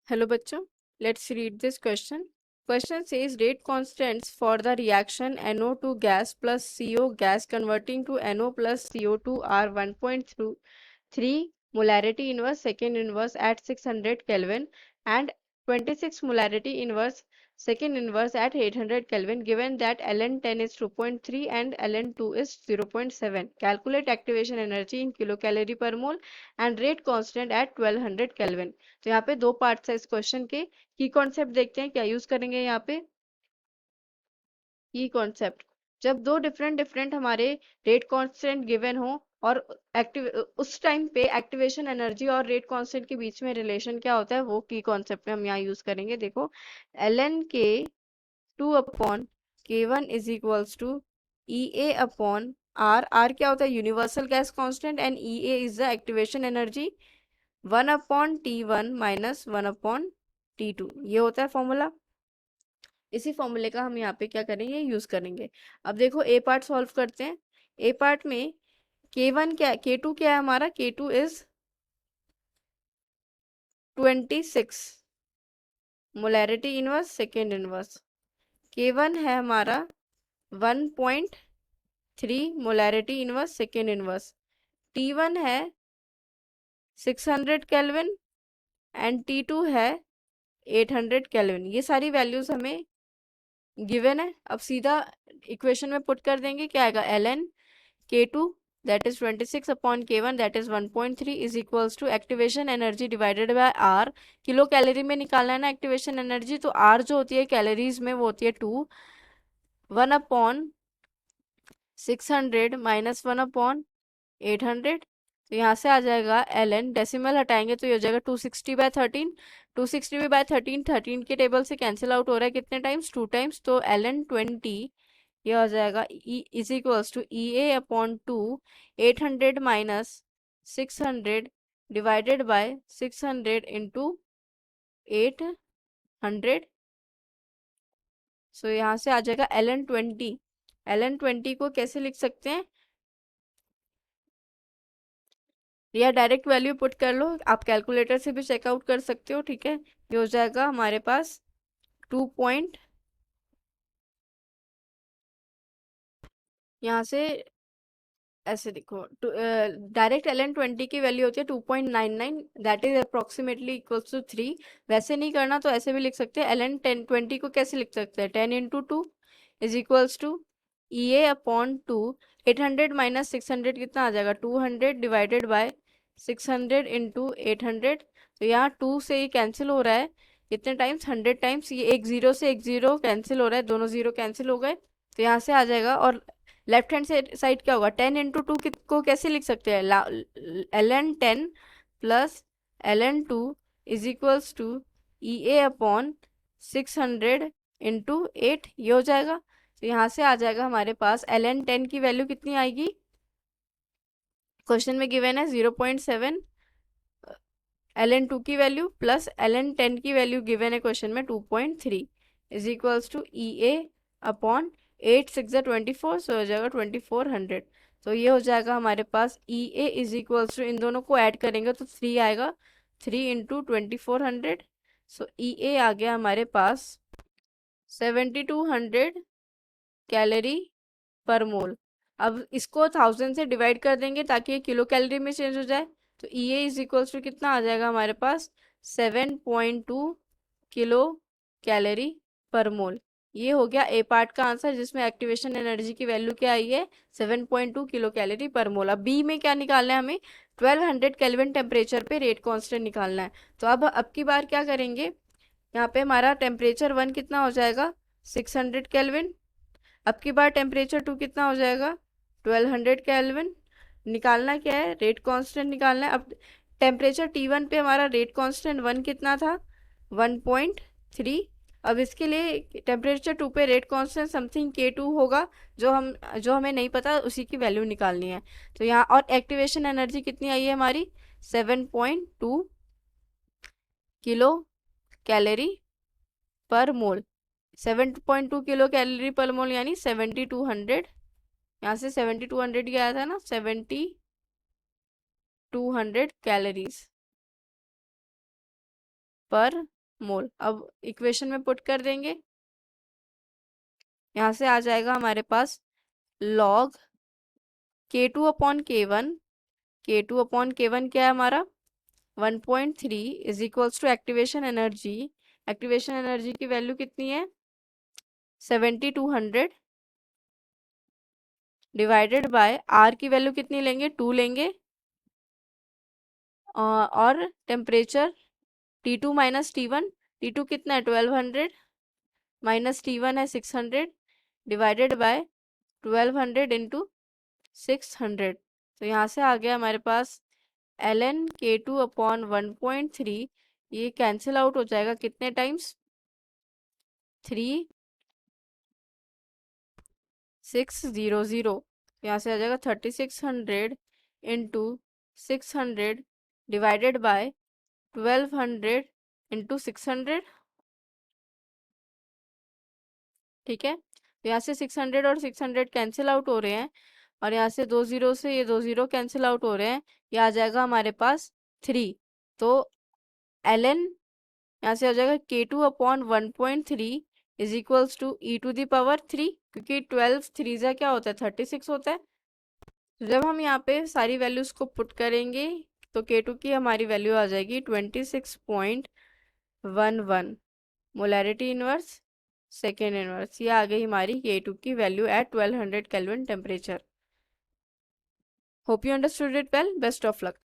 Hello bachcho, let's read this question. Question says rate constants for the reaction NO2 gas plus CO gas converting to NO plus CO2 are 1.3 molarity inverse second inverse at 600 Kelvin and 26 molarity inverse second inverse at 800 Kelvin given that ln10 is 2.3 and ln2 is 0.7. Calculate activation energy in kilocalorie per mole and rate constant at 1200 Kelvin. तो यहाँ पे दो parts है इस question के। की concept देखते हैं क्या यूज करेंगे यहाँ पे। की कॉन्सेप्ट, जब दो डिफरेंट डिफरेंट हमारे रेट कांस्टेंट गिवन हो और एक्टिव उस टाइम पे एक्टिवेशन एनर्जी और रेट कांस्टेंट के बीच में रिलेशन क्या होता है वो की कॉन्सेप्ट में हम यहाँ यूज करेंगे। देखो ln के 2 upon k1 is equals to E A upon R. R क्या होता है, universal gas constant, and E A is the activation energy. 1/T1 minus 1/T2 ये होता है फॉर्मूला। इसी फॉर्मूले का हम यहाँ पे क्या करेंगे, यूज करेंगे। अब देखो ए पार्ट सॉल्व करते हैं। ए पार्ट में K1 क्या, K2 क्या है हमारा, K2 is 26 molarity inverse second inverse. K1 है हमारा 1.3 molarity inverse second inverse. T1 है 600 केल्विन एंड T2 है 800 केल्विन। ये सारी वैल्यूज हमें गिवन है। अब सीधा इक्वेशन में पुट कर देंगे, क्या आएगा, ln K2 that is 26 upon K1 that is 1.3 is equals to activation energy divided by R। Kilo calorie में निकालना है ना एक्टिवेशन एनर्जी, तो R जो होती है कैलोरीज में वो होती है 2। 1/600 माइनस 1/800। तो यहाँ से आ जाएगा ln, डेसिमल हटाएंगे तो ये हो जाएगा 260/13। 260/13 13 के टेबल से कैंसिल आउट हो रहा है कितने टाइम्स, 2 टाइम्स। तो ln 20 ये हो जाएगा is equals to E A upon 2 800 minus 600 divided by 600 into 800। So यहाँ से आ जाएगा ln 20। ln 20 को कैसे लिख सकते हैं, या डायरेक्ट वैल्यू पुट कर लो, आप कैलकुलेटर से भी चेकआउट कर सकते हो, ठीक है। ये हो जाएगा हमारे पास 2 पॉइंट, यहाँ से ऐसे देखो, डायरेक्ट ln 20 की वैल्यू होती है 2.99 that is approximately equals to 3। वैसे नहीं करना तो ऐसे भी लिख सकते हैं। ln 20 को कैसे लिख सकते हैं, 10 into 2 is equals to E A upon 2। 800 minus 600 कितना आ जाएगा, 200 डिवाइडेड बाय 600 इंटू 800। तो यहाँ 2 से ये कैंसिल हो रहा है कितने टाइम्स, 100 टाइम्स। ये एक जीरो से एक जीरो कैंसिल हो रहा है, दोनों जीरो कैंसिल हो गए। तो यहाँ से आ जाएगा, और लेफ्ट हैंड साइड क्या होगा, 10 इंटू 2 को कैसे लिख सकते हैं, ln 10 plus ln 2 is equals to E A upon 600 into 8 ये हो जाएगा। तो यहाँ से आ जाएगा हमारे पास ln 10 की वैल्यू कितनी आएगी, क्वेश्चन में गिवन है 0.7। ln 2 की वैल्यू प्लस ln 10 की वैल्यू गिवन है क्वेश्चन में 2.3 is equals to E A upon 8 6 24, so हो जाएगा 2400। तो ये हो जाएगा हमारे पास E A is equals to, इन दोनों को ऐड करेंगे तो 3 आएगा, 3 इंटू 2400। सो ई ए आ गया हमारे पास 7200 कैलोरी पर मोल। अब इसको 1000 से डिवाइड कर देंगे ताकि ये किलो कैलोरी में चेंज हो जाए। तो ई ए इज इक्वल्स टू कितना आ जाएगा हमारे पास, 7.2 किलो कैलोरी पर मोल। ये हो गया ए पार्ट का आंसर, जिसमें एक्टिवेशन एनर्जी की वैल्यू क्या आई है, 7.2 किलो कैलोरी पर मोल। अब बी में क्या निकालना है हमें, 1200 केल्विन टेम्परेचर पे रेट कांस्टेंट निकालना है। तो अब की बार क्या करेंगे, यहाँ पे हमारा टेम्परेचर 1 कितना हो जाएगा, 600 केल्विन। अब की बार टेम्परेचर 2 कितना हो जाएगा, 1200 केल्विन। निकालना क्या है, रेट कांस्टेंट निकालना है। अब टेम्परेचर T1 पे हमारा रेट कांस्टेंट 1 कितना था, 1.3। अब इसके लिए टेम्परेचर 2 पे रेट कांस्टेंट समथिंग K2 होगा, जो हमें नहीं पता, उसी की वैल्यू निकालनी है। तो यहाँ और एक्टिवेशन एनर्जी कितनी आई है हमारी, 7.2 किलो कैलोरी पर मोल। 7.2 किलो कैलोरी पर मोल यानी 7200। यहाँ से 7200 क्या आया था ना, 7200 कैलोरीज पर मोल। अब इक्वेशन में पुट कर देंगे, यहाँ से आ जाएगा हमारे पास log K2 upon K1। K2 upon K1 क्या है हमारा 1.3 is equals to activation energy. Activation energy की वैल्यू कितनी है 7200 डिवाइडेड बाय आर की वैल्यू कितनी लेंगे 2 लेंगे, और temperature T2 minus T1। T2 कितना है 1200 माइनस T1 है 600 डिवाइडेड बाय 1200 इंटू 600। तो यहाँ से आ गया हमारे पास ln K2 अपॉन 1.3। ये कैंसिल आउट हो जाएगा कितने टाइम्स 3600। यहाँ से आ जाएगा 3600 इंटू 600 डिवाइडेड बाय 1200 इंटू 600। ठीक है, तो यहाँ से 600 और 600 कैंसिल आउट हो रहे हैं, और यहाँ से 2 जीरो से ये 2 जीरो कैंसिल आउट हो रहे हैं, ये आ जाएगा हमारे पास 3। तो ln यहाँ से आ जाएगा K2 upon 1.3 is equals to e⁻3, क्योंकि 12 थ्री जा क्या होता है 36 होता है। तो जब हम यहाँ पे सारी वैल्यूज को पुट करेंगे तो K2 की हमारी वैल्यू आ जाएगी 26.11 मोलैरिटी इनवर्स सेकेंड इनवर्स। ये आ गई हमारी K2 की value at 1200 kelvin temperature. Hope you understood it well, best of luck.